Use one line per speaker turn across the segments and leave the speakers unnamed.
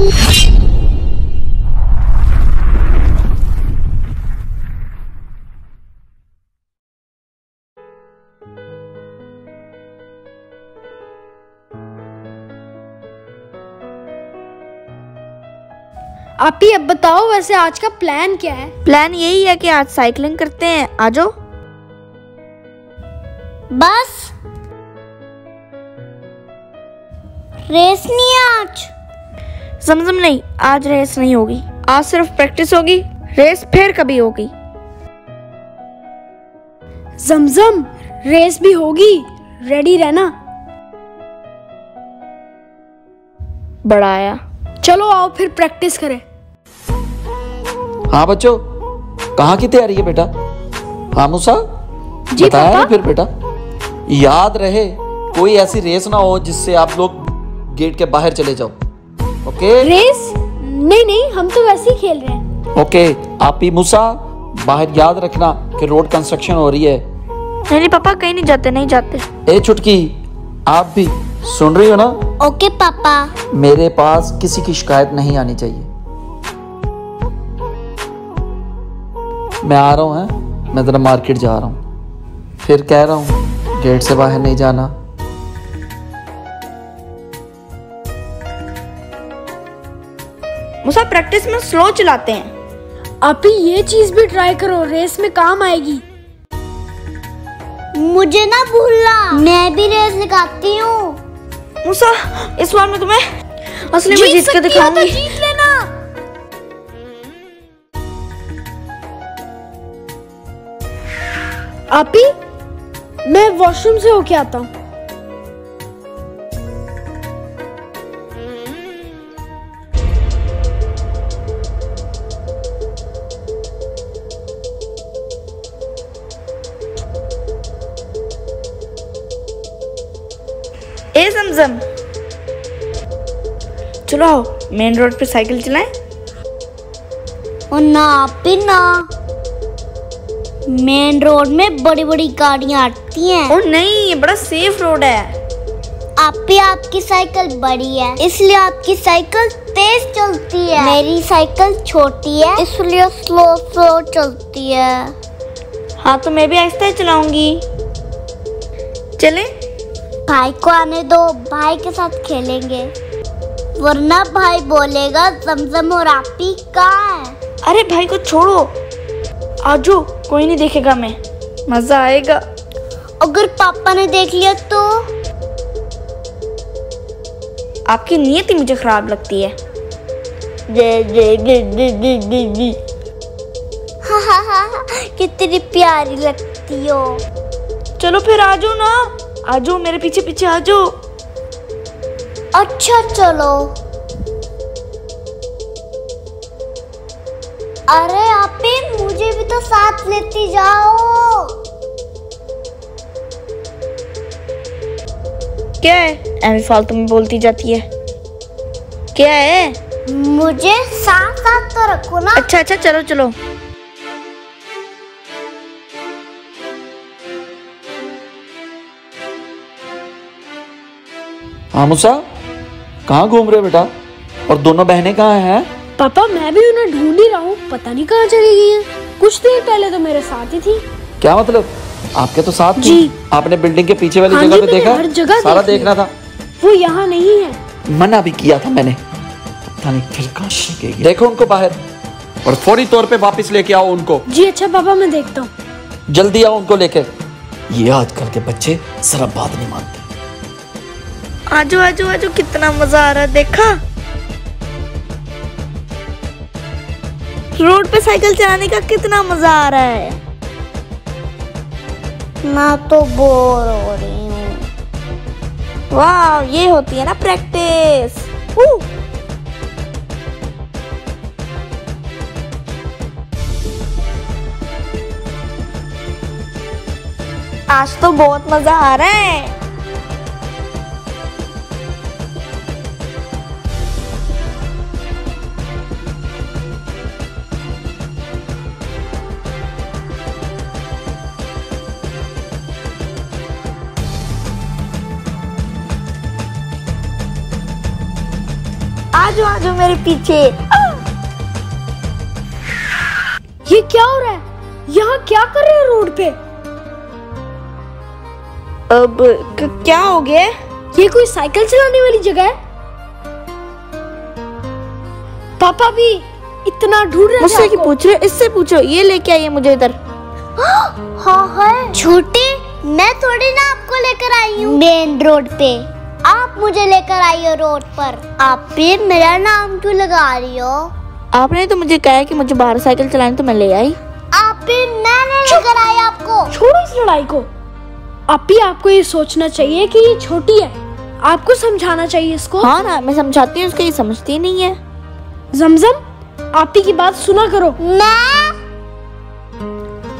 आप ही अब बताओ, वैसे आज का प्लान क्या है?
प्लान यही है कि आज साइकिलिंग करते हैं, आ जाओ।
बस रेस नहीं आज?
जमजम नहीं, आज रेस नहीं होगी, आज सिर्फ प्रैक्टिस होगी, रेस फिर कभी होगी।
जमजम, रेस भी होगी, रेडी रहना।
बड़ा आया,
चलो आओ फिर प्रैक्टिस करें।
हाँ बच्चों, कहाँ की तैयारी है बेटा? हाँ मूसा,
जी
बताया
पापा।
ना फिर बेटा, याद रहे कोई ऐसी रेस ना हो जिससे आप लोग गेट के बाहर चले जाओ। ओके?
रेस? नहीं नहीं, हम तो वैसे ही खेल रहे हैं।
ओके, आप ही मूसा बाहर याद रखना कि रोड कंस्ट्रक्शन हो रही है।
नहीं पापा, कहीं नहीं जाते, नहीं जाते।
ए छुटकी, आप भी सुन रही हो ना?
ओके पापा।
मेरे पास किसी की शिकायत नहीं आनी चाहिए। मैं आ रहा हूँ, है मैं जरा मार्केट जा रहा हूँ, फिर कह रहा हूँ गेट से बाहर नहीं जाना।
मुसा, प्रैक्टिस में स्लो चलाते हैं।
आप ही ये चीज भी ट्राई करो, रेस में काम आएगी।
मुझे ना भूलना, मैं भी रेस दिखाती हूँ।
मुसा, इस बार मैं तुम्हें असली में जीत के दिखाऊंगी।
जीत लेना। आप ही, मैं वॉशरूम से होके आता हूँ।
ए जमजम, चलो आओ मेन रोड पे साइकिल चलाएं।
और ना आप भी ना, मेन रोड में बड़ी बड़ी गाड़ियाँ आती हैं।
ओ नहीं, ये बड़ा सेफ रोड है।
आप भी, आपकी साइकिल बड़ी है इसलिए आपकी साइकिल तेज चलती है, मेरी साइकिल छोटी है इसलिए स्लो स्लो चलती है।
हाँ तो मैं भी आहिस्ता ही चलाऊंगी। चले?
भाई को आने दो, भाई के साथ खेलेंगे, वरना भाई बोलेगा जमजम और आपी कहाँ है।
अरे भाई को छोड़ो, आजो, कोई नहीं देखेगा, मैं मजा आएगा।
अगर पापा ने देख लिया तो?
आपकी नीयत ही मुझे खराब लगती है।
कितनी प्यारी लगती हो।
चलो फिर आजो ना, आजो मेरे पीछे पीछे आजो।
अच्छा चलो। अरे आपे, मुझे भी तो साथ लेती जाओ।
क्या है, ऐसे फालतू में बोलती जाती है? क्या है?
मुझे साथ साथ तो रखो ना।
अच्छा अच्छा, चलो चलो।
हाँ मूसा, कहाँ घूम रहे हो बेटा? और दोनों बहनें कहाँ हैं?
पापा, मैं भी उन्हें ढूंढ ही रहा हूँ, पता नहीं कहाँ चली गई हैं। कुछ देर पहले तो मेरे साथ ही थी।
क्या मतलब? आपके तो साथ थी?
जी।
आपने बिल्डिंग के पीछे वाली
हाँ
जगह
जी,
पे
मैंने
देखा?
हर जगह
सारा
देख
देखना था।
वो यहाँ नहीं है।
मना भी किया था मैंने, पता नहीं फिर कहाँ गई। देखो उनको बाहर और फौरी तौर पे वापस लेके आओ उनको।
जी अच्छा पापा, मैं देखता हूँ।
जल्दी आओ उनको लेके। ये आजकल के बच्चे जरा बात नहीं मानते।
आजो आजो आजो, कितना मजा आ रहा है, देखा? रोड पे साइकिल चलाने का कितना मजा आ रहा है।
मैं तो बोर हो रही हूँ।
वाह, ये होती है ना प्रैक्टिस। आज तो बहुत मजा आ रहा है। आजो आ जाओ मेरे पीछे।
ये क्या हो रहा है? यहाँ क्या कर रहे हो रोड पे?
अब क्या हो गया?
ये कोई साइकिल चलाने वाली जगह है? पापा भी इतना ढूंढ रहे थे
मुझसे की
आपको।
पूछ रहे हो? इससे पूछो, ये लेके आइए मुझे इधर।
हाँ है। छोटे, मैं थोड़ी ना आपको लेकर आई हूँ मेन रोड पे, आप मुझे लेकर आई हो रोड पर। आप भी मेरा नाम क्यों लगा रही हो?
आपने तो मुझे कहा कि मुझे बाहर साइकिल चलानी, तो मैं ले आई।
आप भी मैंने लेकर आई आपको।
छोड़ो इस लड़ाई को। आपको ये सोचना चाहिए कि ये छोटी है, आपको समझाना चाहिए इसको।
हाँ ना, मैं समझाती हूँ, उसको ये समझती नहीं है।
जमजम, आपी की बात सुना करो।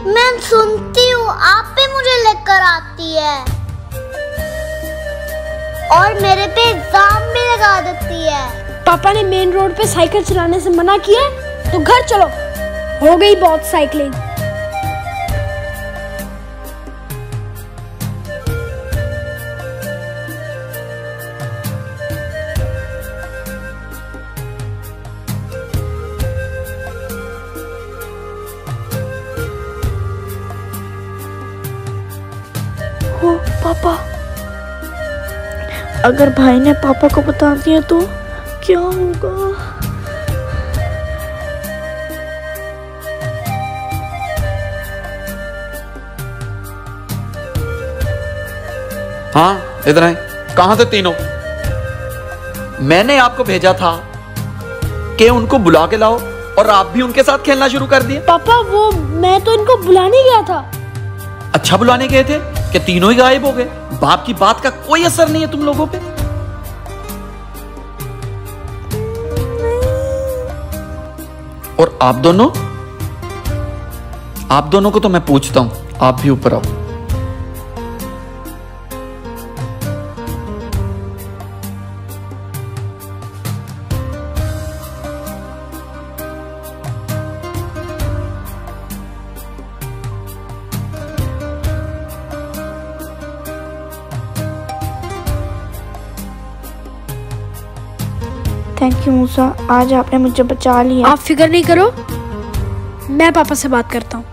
मैं सुनती हूँ, आप भी मुझे लेकर आती है और मेरे पे इल्जाम भी लगा देती है।
पापा ने मेन रोड पे साइकिल चलाने से मना किया, तो घर चलो, हो गई बहुत साइकिलिंग।
ओ पापा, अगर भाई ने पापा को बता दिया तो क्या होगा?
हाँ, इधर आए। कहाँ थे तीनों? मैंने आपको भेजा था कि उनको बुला के लाओ और आप भी उनके साथ खेलना शुरू कर दिए।
पापा वो मैं तो इनको बुलाने गया था।
अच्छा बुलाने गए थे कि तीनों ही गायब हो गए? बाप की बात का कोई असर नहीं है तुम लोगों पे? और आप दोनों को तो मैं पूछता हूं, आप भी ऊपर आओ।
थैंक यू मूसा, आज आपने मुझे बचा लिया।
आप फिक्र नहीं करो, मैं पापा से बात करता हूँ।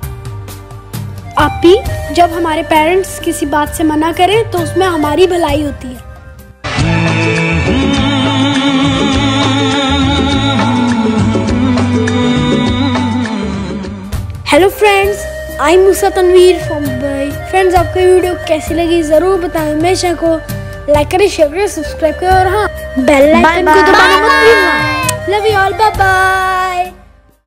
आप भी, जब हमारे पेरेंट्स किसी बात से मना करें तो उसमें हमारी भलाई होती है। Hello friends, I am Moosa Tanveer from Dubai. Friends, आपको ये वीडियो कैसी लगी जरूर बताएं। हमेशा को लाइक करें, शेयर करें, सब्सक्राइब करें और हाँ, बेल आइकन को दबाना मत भूलना। Love you all, bye bye.